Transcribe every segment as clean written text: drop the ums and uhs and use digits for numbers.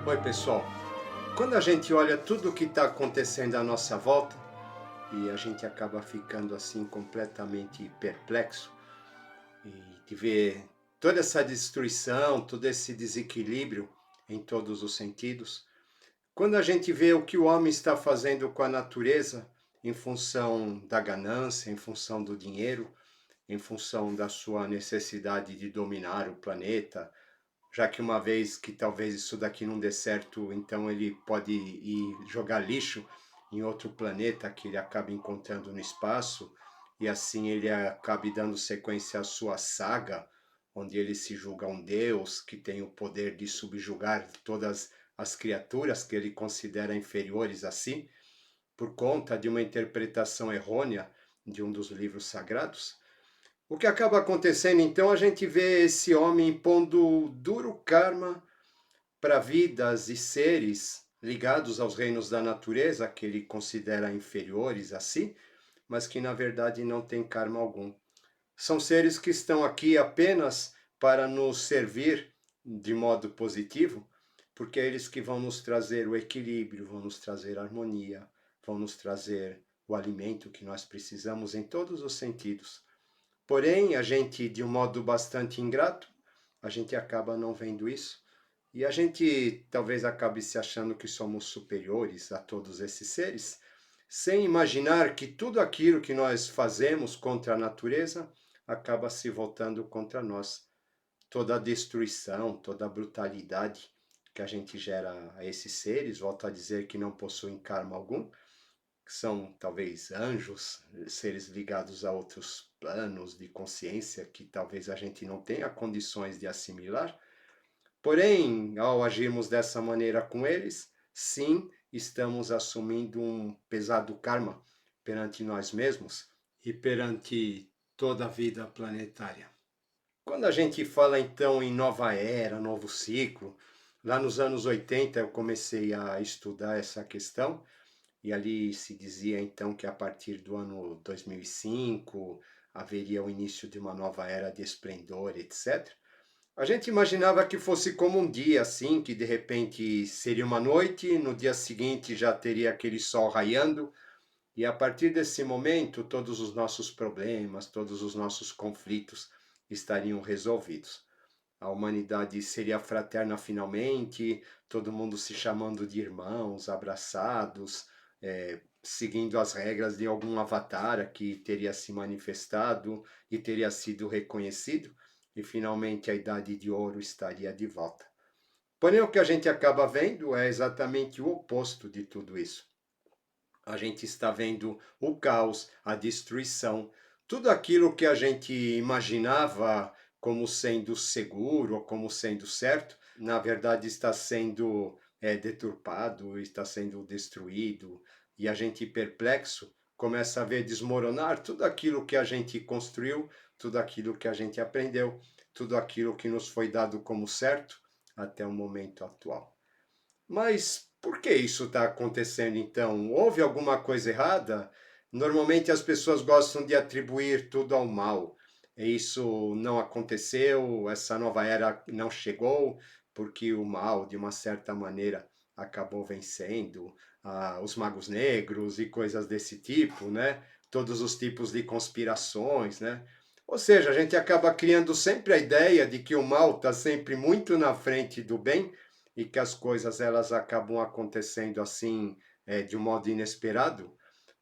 Oi, pessoal. Quando a gente olha tudo o que está acontecendo à nossa volta e a gente acaba ficando assim completamente perplexo e de ver toda essa destruição, todo esse desequilíbrio em todos os sentidos, quando a gente vê o que o homem está fazendo com a natureza em função da ganância, em função do dinheiro, em função da sua necessidade de dominar o planeta, já que uma vez que talvez isso daqui não dê certo, então ele pode ir jogar lixo em outro planeta que ele acabe encontrando no espaço, e assim ele acabe dando sequência à sua saga, onde ele se julga um deus que tem o poder de subjugar todas as criaturas que ele considera inferiores a si, por conta de uma interpretação errônea de um dos livros sagrados. O que acaba acontecendo, então, a gente vê esse homem impondo duro karma para vidas e seres ligados aos reinos da natureza, que ele considera inferiores a si, mas que na verdade não tem karma algum. São seres que estão aqui apenas para nos servir de modo positivo, porque é eles que vão nos trazer o equilíbrio, vão nos trazer a harmonia, vão nos trazer o alimento que nós precisamos em todos os sentidos. Porém, a gente, de um modo bastante ingrato, a gente acaba não vendo isso. E a gente talvez acabe se achando que somos superiores a todos esses seres, sem imaginar que tudo aquilo que nós fazemos contra a natureza acaba se voltando contra nós. Toda a destruição, toda a brutalidade que a gente gera a esses seres, volto a dizer que não possuem karma algum, que são talvez anjos, seres ligados a outros planos de consciência que talvez a gente não tenha condições de assimilar. Porém, ao agirmos dessa maneira com eles, sim, estamos assumindo um pesado karma perante nós mesmos e perante toda a vida planetária. Quando a gente fala então em nova era, novo ciclo, lá nos anos 80 eu comecei a estudar essa questão. E ali se dizia então que a partir do ano 2005 haveria o início de uma nova era de esplendor, etc. A gente imaginava que fosse como um dia assim, que de repente seria uma noite, no dia seguinte já teria aquele sol raiando, e a partir desse momento todos os nossos problemas, todos os nossos conflitos estariam resolvidos. A humanidade seria fraterna finalmente, todo mundo se chamando de irmãos, abraçados, seguindo as regras de algum avatar que teria se manifestado e teria sido reconhecido, e finalmente a Idade de Ouro estaria de volta. Porém, o que a gente acaba vendo é exatamente o oposto de tudo isso. A gente está vendo o caos, a destruição, tudo aquilo que a gente imaginava como sendo seguro ou como sendo certo, na verdade está sendo deturpado, está sendo destruído, e a gente perplexo começa a ver desmoronar tudo aquilo que a gente construiu, tudo aquilo que a gente aprendeu, tudo aquilo que nos foi dado como certo até o momento atual. Mas por que isso está acontecendo então? Houve alguma coisa errada? Normalmente as pessoas gostam de atribuir tudo ao mal. E isso não aconteceu, essa nova era não chegou, porque o mal, de uma certa maneira, acabou vencendo. Os magos negros e coisas desse tipo, né? Todos os tipos de conspirações, né? Ou seja, a gente acaba criando sempre a ideia de que o mal está sempre muito na frente do bem, e que as coisas elas acabam acontecendo assim de um modo inesperado,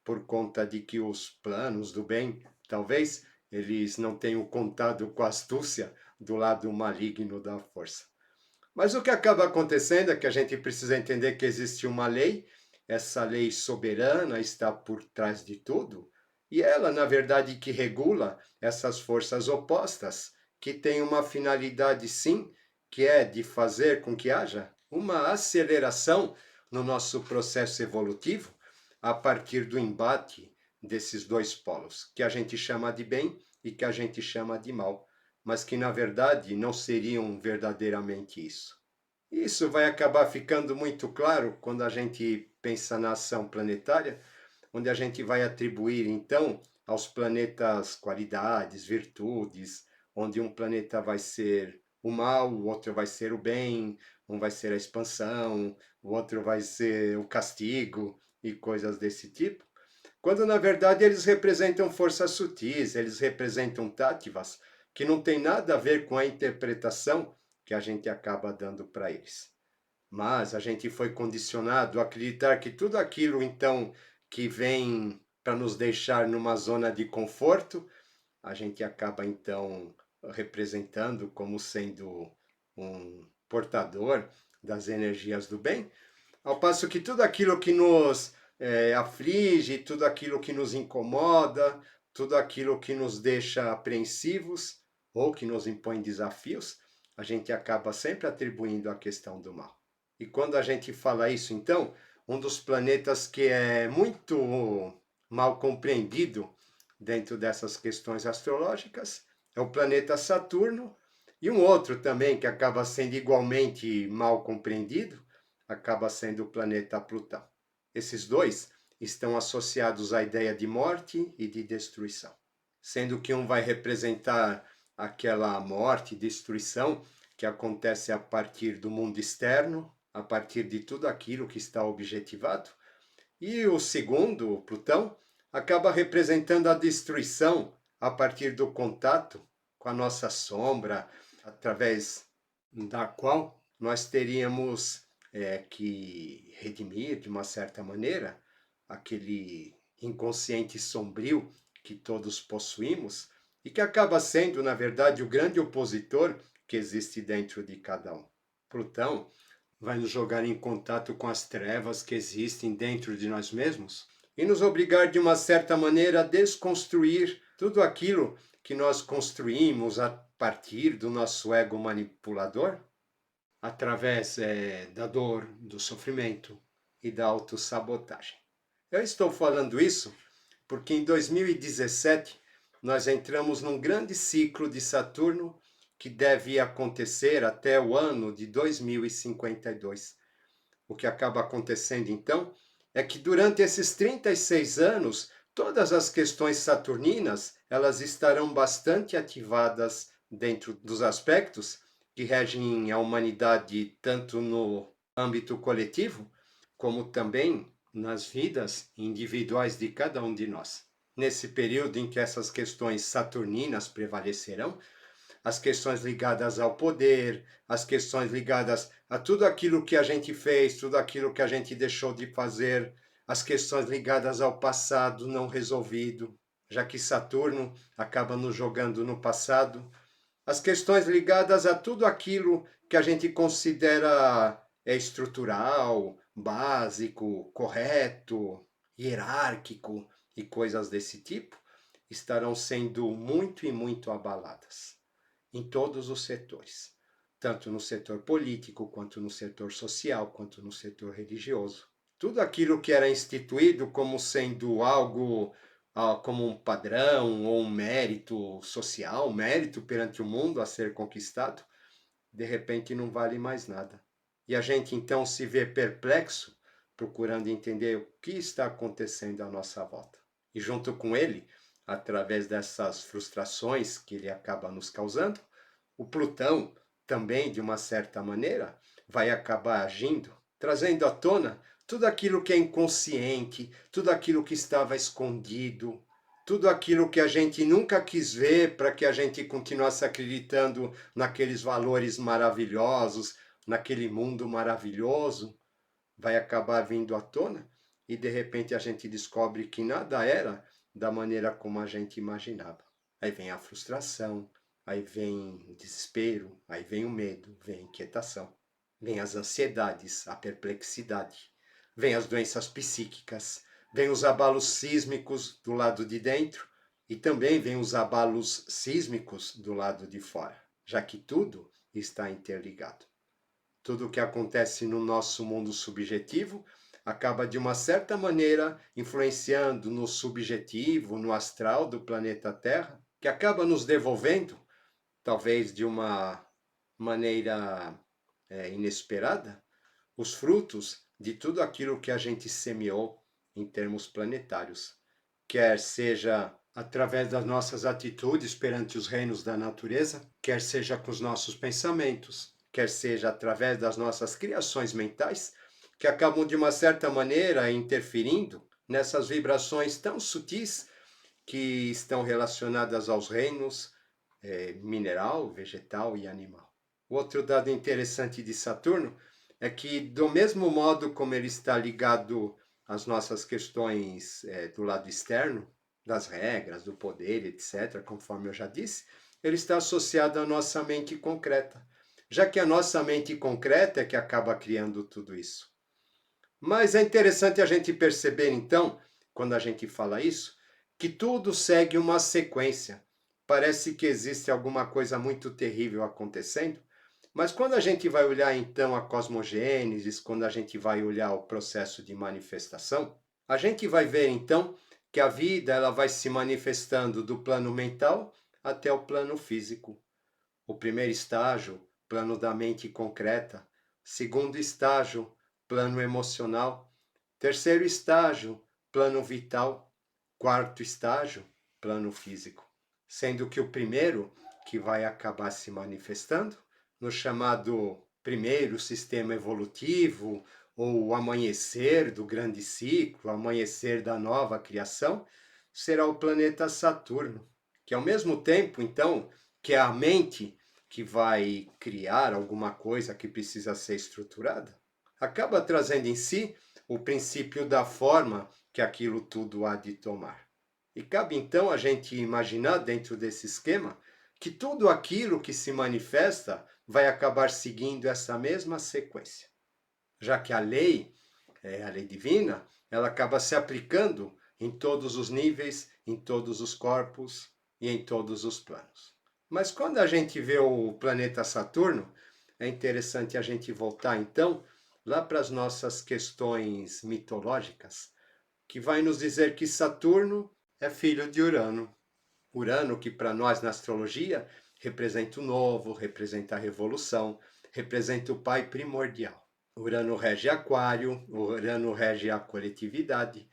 por conta de que os planos do bem, talvez, eles não tenham contado com a astúcia do lado maligno da força. Mas o que acaba acontecendo é que a gente precisa entender que existe uma lei, essa lei soberana está por trás de tudo, e ela, na verdade, que regula essas forças opostas, que tem uma finalidade, sim, que é de fazer com que haja uma aceleração no nosso processo evolutivo a partir do embate desses dois polos, que a gente chama de bem e que a gente chama de mal, mas que na verdade não seriam verdadeiramente isso. Isso vai acabar ficando muito claro quando a gente pensa na ação planetária, onde a gente vai atribuir então aos planetas qualidades, virtudes, onde um planeta vai ser o mal, o outro vai ser o bem, um vai ser a expansão, o outro vai ser o castigo e coisas desse tipo, quando na verdade eles representam forças sutis, eles representam táttivas que não tem nada a ver com a interpretação que a gente acaba dando para eles. Mas a gente foi condicionado a acreditar que tudo aquilo então que vem para nos deixar numa zona de conforto, a gente acaba então representando como sendo um portador das energias do bem, ao passo que tudo aquilo que nos aflige, tudo aquilo que nos incomoda, tudo aquilo que nos deixa apreensivos ou que nos impõe desafios, a gente acaba sempre atribuindo à questão do mal. E quando a gente fala isso, então, um dos planetas que é muito mal compreendido dentro dessas questões astrológicas é o planeta Saturno, e um outro também que acaba sendo igualmente mal compreendido, acaba sendo o planeta Plutão. Esses dois estão associados à ideia de morte e de destruição, sendo que um vai representar aquela morte e destruição que acontece a partir do mundo externo, a partir de tudo aquilo que está objetivado, e o segundo, Plutão, acaba representando a destruição a partir do contato com a nossa sombra, através da qual nós teríamos que redimir, de uma certa maneira, aquele inconsciente sombrio que todos possuímos e que acaba sendo, na verdade, o grande opositor que existe dentro de cada um. Plutão vai nos jogar em contato com as trevas que existem dentro de nós mesmos e nos obrigar, de uma certa maneira, a desconstruir tudo aquilo que nós construímos a partir do nosso ego manipulador, através da dor, do sofrimento e da autossabotagem. Eu estou falando isso porque em 2017 nós entramos num grande ciclo de Saturno que deve acontecer até o ano de 2052. O que acaba acontecendo então é que durante esses 36 anos, todas as questões saturninas, elas estarão bastante ativadas dentro dos aspectos que regem a humanidade tanto no âmbito coletivo, como também nas vidas individuais de cada um de nós. Nesse período em que essas questões saturninas prevalecerão, as questões ligadas ao poder, as questões ligadas a tudo aquilo que a gente fez, tudo aquilo que a gente deixou de fazer, as questões ligadas ao passado não resolvido, já que Saturno acaba nos jogando no passado, as questões ligadas a tudo aquilo que a gente considera estrutural, básico, correto, hierárquico e coisas desse tipo, estarão sendo muito e muito abaladas em todos os setores, tanto no setor político, quanto no setor social, quanto no setor religioso. Tudo aquilo que era instituído como sendo algo, como um padrão ou um mérito social, um mérito perante o mundo a ser conquistado, de repente não vale mais nada. E a gente então se vê perplexo, procurando entender o que está acontecendo à nossa volta. E junto com ele, através dessas frustrações que ele acaba nos causando, o Plutão também, de uma certa maneira, vai acabar agindo, trazendo à tona tudo aquilo que é inconsciente, tudo aquilo que estava escondido, tudo aquilo que a gente nunca quis ver para que a gente continuasse acreditando naqueles valores maravilhosos, naquele mundo maravilhoso, vai acabar vindo à tona e de repente a gente descobre que nada era da maneira como a gente imaginava. Aí vem a frustração, aí vem o desespero, aí vem o medo, vem a inquietação. vem as ansiedades, a perplexidade, vem as doenças psíquicas, vem os abalos sísmicos do lado de dentro e também vem os abalos sísmicos do lado de fora, já que tudo está interligado. Tudo o que acontece no nosso mundo subjetivo acaba, de uma certa maneira, influenciando no subjetivo, no astral do planeta Terra, que acaba nos devolvendo, talvez de uma maneira inesperada, os frutos de tudo aquilo que a gente semeou em termos planetários, quer seja através das nossas atitudes perante os reinos da natureza, quer seja com os nossos pensamentos, quer seja através das nossas criações mentais, que acabam de uma certa maneira interferindo nessas vibrações tão sutis que estão relacionadas aos reinos mineral, vegetal e animal. Outro dado interessante de Saturno é que, do mesmo modo como ele está ligado às nossas questões do lado externo, das regras, do poder, etc., conforme eu já disse, ele está associado à nossa mente concreta, já que a nossa mente concreta é que acaba criando tudo isso. Mas é interessante a gente perceber, então, quando a gente fala isso, que tudo segue uma sequência. Parece que existe alguma coisa muito terrível acontecendo, mas quando a gente vai olhar então a cosmogênese, quando a gente vai olhar o processo de manifestação, a gente vai ver então que a vida ela vai se manifestando do plano mental até o plano físico. O primeiro estágio, plano da mente concreta. Segundo estágio, plano emocional. Terceiro estágio, plano vital. Quarto estágio, plano físico. Sendo que o primeiro, que vai acabar se manifestando, no chamado primeiro sistema evolutivo, ou o amanhecer do grande ciclo, o amanhecer da nova criação, será o planeta Saturno, que ao mesmo tempo, então, que é a mente que vai criar alguma coisa que precisa ser estruturada, acaba trazendo em si o princípio da forma que aquilo tudo há de tomar. E cabe então a gente imaginar, dentro desse esquema, que tudo aquilo que se manifesta vai acabar seguindo essa mesma sequência, já que a lei divina, ela acaba se aplicando em todos os níveis, em todos os corpos e em todos os planos. Mas quando a gente vê o planeta Saturno, é interessante a gente voltar então lá para as nossas questões mitológicas, que vai nos dizer que Saturno é filho de Urano. Urano, que para nós na astrologia representa o novo, representa a revolução, representa o pai primordial. Urano rege Aquário, Urano rege a coletividade.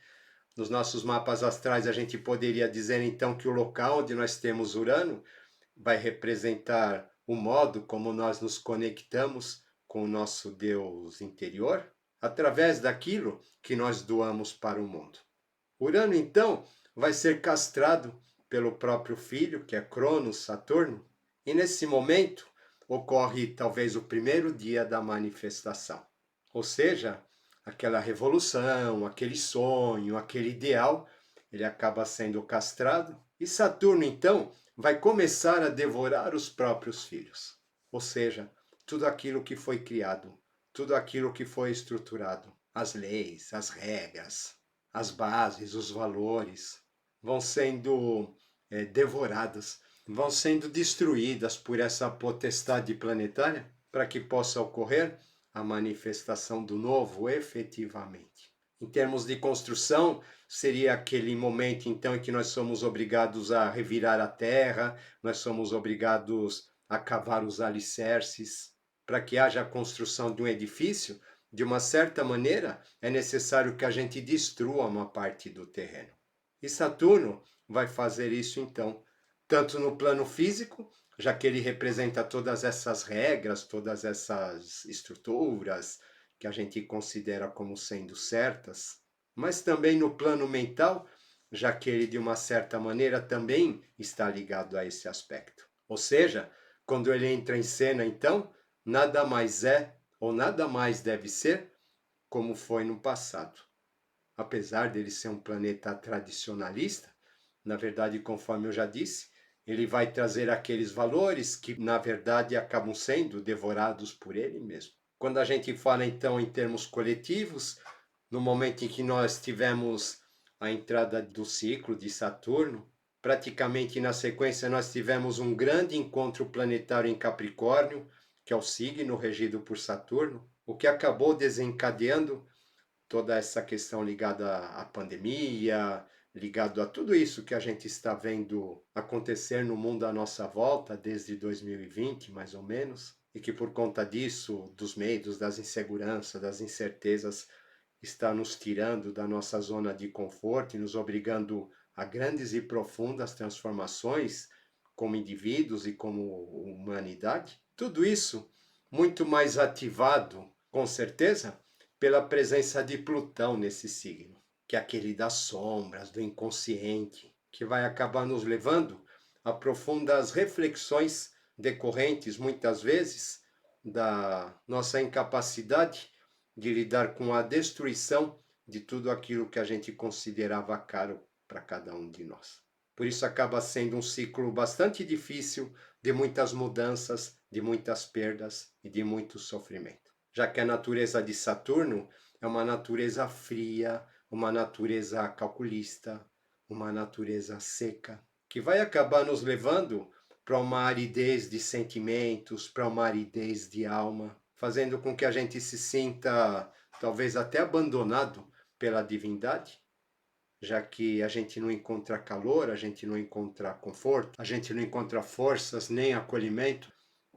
Nos nossos mapas astrais, a gente poderia dizer então que o local onde nós temos Urano vai representar o modo como nós nos conectamos com o nosso Deus interior, através daquilo que nós doamos para o mundo. Urano, então, vai ser castrado pelo próprio filho, que é Cronos, Saturno, e nesse momento ocorre talvez o primeiro dia da manifestação. Ou seja, aquela revolução, aquele sonho, aquele ideal, ele acaba sendo castrado, e Saturno, então, vai começar a devorar os próprios filhos. Ou seja, tudo aquilo que foi criado, tudo aquilo que foi estruturado, as leis, as regras, as bases, os valores, vão sendo devoradas, vão sendo destruídas por essa potestade planetária para que possa ocorrer a manifestação do novo efetivamente. Em termos de construção, seria aquele momento então em que nós somos obrigados a revirar a terra, nós somos obrigados a cavar os alicerces. Para que haja a construção de um edifício, de uma certa maneira, é necessário que a gente destrua uma parte do terreno. E Saturno vai fazer isso então, tanto no plano físico, já que ele representa todas essas regras, todas essas estruturas que a gente considera como sendo certas, mas também no plano mental, já que ele de uma certa maneira também está ligado a esse aspecto. Ou seja, quando ele entra em cena, então, nada mais é ou nada mais deve ser como foi no passado. Apesar dele ser um planeta tradicionalista, na verdade, conforme eu já disse, ele vai trazer aqueles valores que, na verdade, acabam sendo devorados por ele mesmo. Quando a gente fala então em termos coletivos, no momento em que nós tivemos a entrada do ciclo de Saturno, praticamente na sequência nós tivemos um grande encontro planetário em Capricórnio, que é o signo regido por Saturno, o que acabou desencadeando toda essa questão ligada à pandemia, ligado a tudo isso que a gente está vendo acontecer no mundo à nossa volta desde 2020, mais ou menos, e que por conta disso, dos medos, das inseguranças, das incertezas, está nos tirando da nossa zona de conforto e nos obrigando a grandes e profundas transformações como indivíduos e como humanidade. Tudo isso muito mais ativado, com certeza, pela presença de Plutão nesse signo, que é aquele das sombras, do inconsciente, que vai acabar nos levando a profundas reflexões decorrentes, muitas vezes, da nossa incapacidade de lidar com a destruição de tudo aquilo que a gente considerava caro para cada um de nós. Por isso acaba sendo um ciclo bastante difícil, de muitas mudanças, de muitas perdas e de muito sofrimento. Já que a natureza de Saturno é uma natureza fria, uma natureza calculista, uma natureza seca, que vai acabar nos levando para uma aridez de sentimentos, para uma aridez de alma, fazendo com que a gente se sinta talvez até abandonado pela divindade, já que a gente não encontra calor, a gente não encontra conforto, a gente não encontra forças nem acolhimento,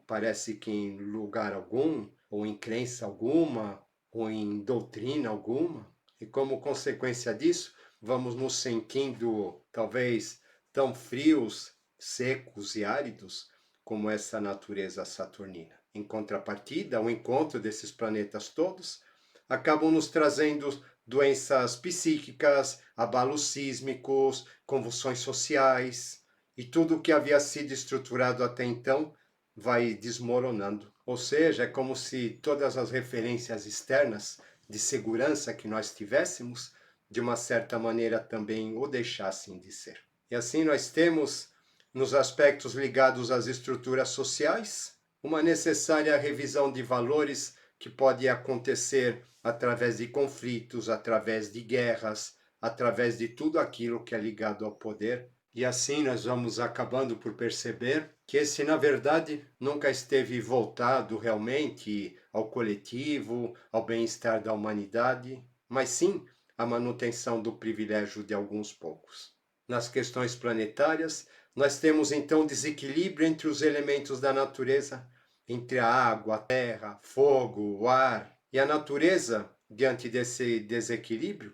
parece que em lugar algum, ou em crença alguma, ou em doutrina alguma, e como consequência disso, vamos nos sentindo talvez tão frios, secos e áridos como essa natureza saturnina. Em contrapartida, o encontro desses planetas todos acabam nos trazendo doenças psíquicas, abalos sísmicos, convulsões sociais, e tudo o que havia sido estruturado até então vai desmoronando. Ou seja, é como se todas as referências externas de segurança que nós tivéssemos, de uma certa maneira também o deixassem de ser. E assim nós temos, nos aspectos ligados às estruturas sociais, uma necessária revisão de valores que pode acontecer através de conflitos, através de guerras, através de tudo aquilo que é ligado ao poder. E assim nós vamos acabando por perceber que esse, na verdade, nunca esteve voltado realmente ao coletivo, ao bem-estar da humanidade, mas sim à manutenção do privilégio de alguns poucos. Nas questões planetárias, nós temos então desequilíbrio entre os elementos da natureza, entre a água, a terra, fogo, o ar. E a natureza, diante desse desequilíbrio,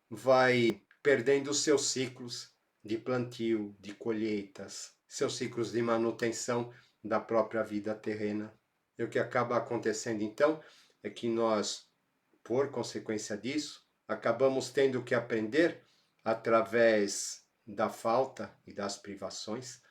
vai perdendo seus ciclos de plantio, de colheitas, seus ciclos de manutenção da própria vida terrena. E o que acaba acontecendo então é que nós, por consequência disso, acabamos tendo que aprender através da falta e das privações,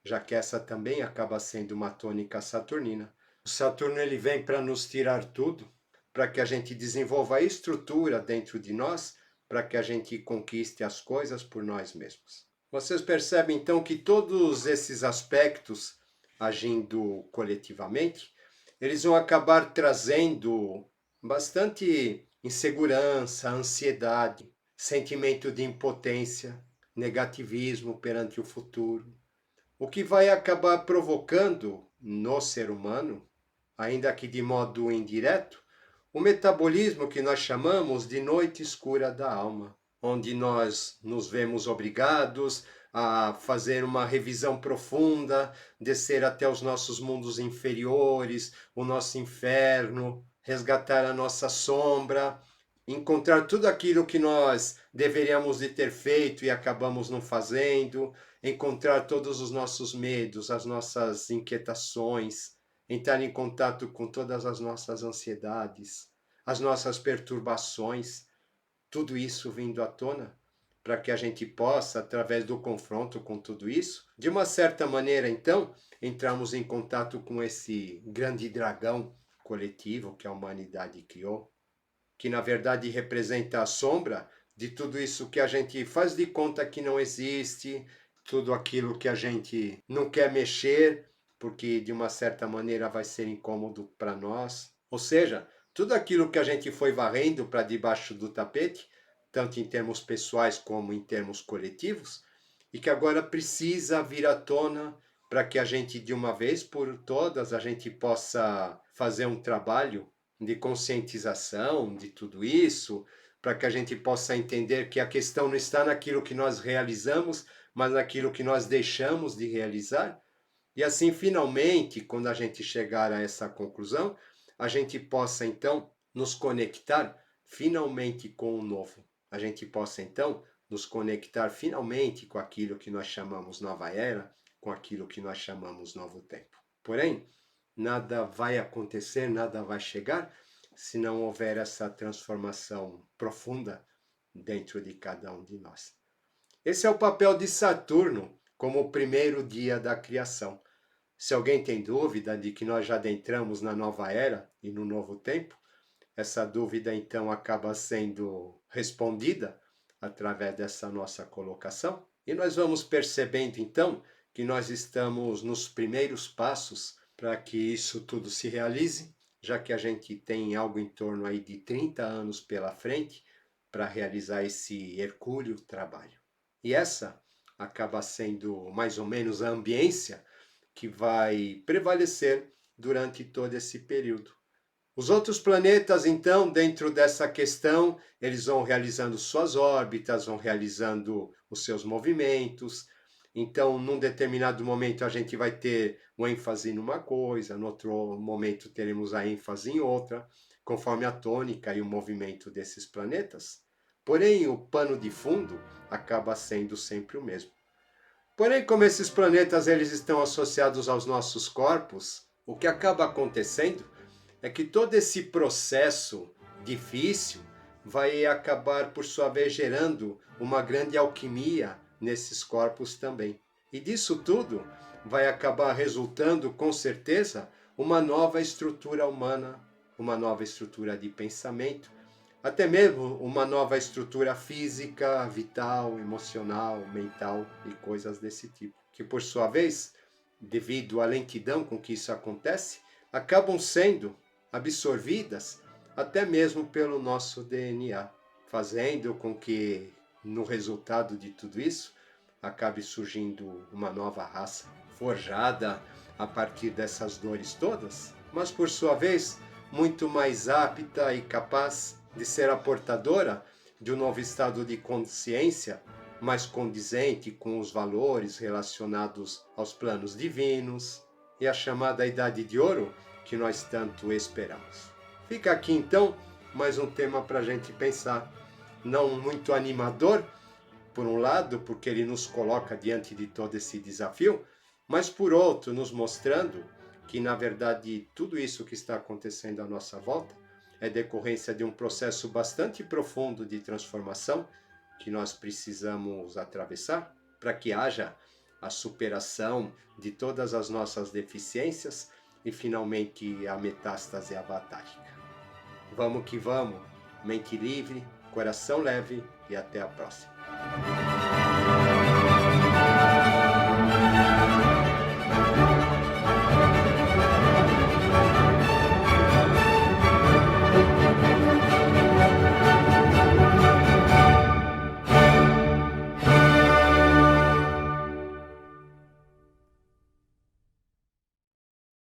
já que essa também acaba sendo uma tônica saturnina. O Saturno ele vem para nos tirar tudo, para que a gente desenvolva a estrutura dentro de nós, para que a gente conquiste as coisas por nós mesmos. Vocês percebem então que todos esses aspectos, agindo coletivamente, eles vão acabar trazendo bastante insegurança, ansiedade, sentimento de impotência, negativismo perante o futuro, o que vai acabar provocando no ser humano, ainda que de modo indireto, o metabolismo que nós chamamos de noite escura da alma, onde nós nos vemos obrigados a fazer uma revisão profunda, descer até os nossos mundos inferiores, o nosso inferno, resgatar a nossa sombra, encontrar tudo aquilo que nós deveríamos de ter feito e acabamos não fazendo, encontrar todos os nossos medos, as nossas inquietações, entrar em contato com todas as nossas ansiedades, as nossas perturbações, tudo isso vindo à tona, para que a gente possa, através do confronto com tudo isso, de uma certa maneira, então, entrarmos em contato com esse grande dragão coletivo que a humanidade criou, que na verdade representa a sombra de tudo isso que a gente faz de conta que não existe, tudo aquilo que a gente não quer mexer, porque de uma certa maneira vai ser incômodo para nós, Ou seja, tudo aquilo que a gente foi varrendo para debaixo do tapete, tanto em termos pessoais como em termos coletivos, e que agora precisa vir à tona para que a gente, de uma vez por todas, a gente possa fazer um trabalho de conscientização de tudo isso, para que a gente possa entender que a questão não está naquilo que nós realizamos, mas naquilo que nós deixamos de realizar. E assim, finalmente, quando a gente chegar a essa conclusão, a gente possa então nos conectar finalmente com o novo. A gente possa então nos conectar finalmente com aquilo que nós chamamos nova era, com aquilo que nós chamamos novo tempo. Porém, nada vai acontecer, nada vai chegar se não houver essa transformação profunda dentro de cada um de nós. Esse é o papel de Saturno como o primeiro dia da criação. Se alguém tem dúvida de que nós já adentramos na nova era e no novo tempo, essa dúvida então acaba sendo respondida através dessa nossa colocação. E nós vamos percebendo então que nós estamos nos primeiros passos para que isso tudo se realize, já que a gente tem algo em torno aí de 30 anos pela frente para realizar esse hercúleo trabalho. E essa acaba sendo mais ou menos a ambiência que vai prevalecer durante todo esse período. Os outros planetas, então, dentro dessa questão, eles vão realizando suas órbitas, vão realizando os seus movimentos. Então, num determinado momento, a gente vai ter uma ênfase numa coisa, no outro momento, teremos a ênfase em outra, conforme a tônica e o movimento desses planetas. Porém, o pano de fundo acaba sendo sempre o mesmo. Porém, como esses planetas eles estão associados aos nossos corpos, o que acaba acontecendo é que todo esse processo difícil vai acabar, por sua vez, gerando uma grande alquimia nesses corpos também. E disso tudo vai acabar resultando, com certeza, uma nova estrutura humana, uma nova estrutura de pensamento, até mesmo uma nova estrutura física, vital, emocional, mental e coisas desse tipo, que por sua vez, devido à lentidão com que isso acontece, acabam sendo absorvidas até mesmo pelo nosso DNA, fazendo com que no resultado de tudo isso acabe surgindo uma nova raça forjada a partir dessas dores todas, mas por sua vez muito mais apta e capaz de ser a portadora de um novo estado de consciência mais condizente com os valores relacionados aos planos divinos e a chamada Idade de Ouro que nós tanto esperamos. Fica aqui então mais um tema para a gente pensar, não muito animador, por um lado, porque ele nos coloca diante de todo esse desafio, mas por outro, nos mostrando que, na verdade, tudo isso que está acontecendo à nossa volta é decorrência de um processo bastante profundo de transformação que nós precisamos atravessar para que haja a superação de todas as nossas deficiências e finalmente a metástase avatáricca. Vamos que vamos, mente livre, coração leve e até a próxima.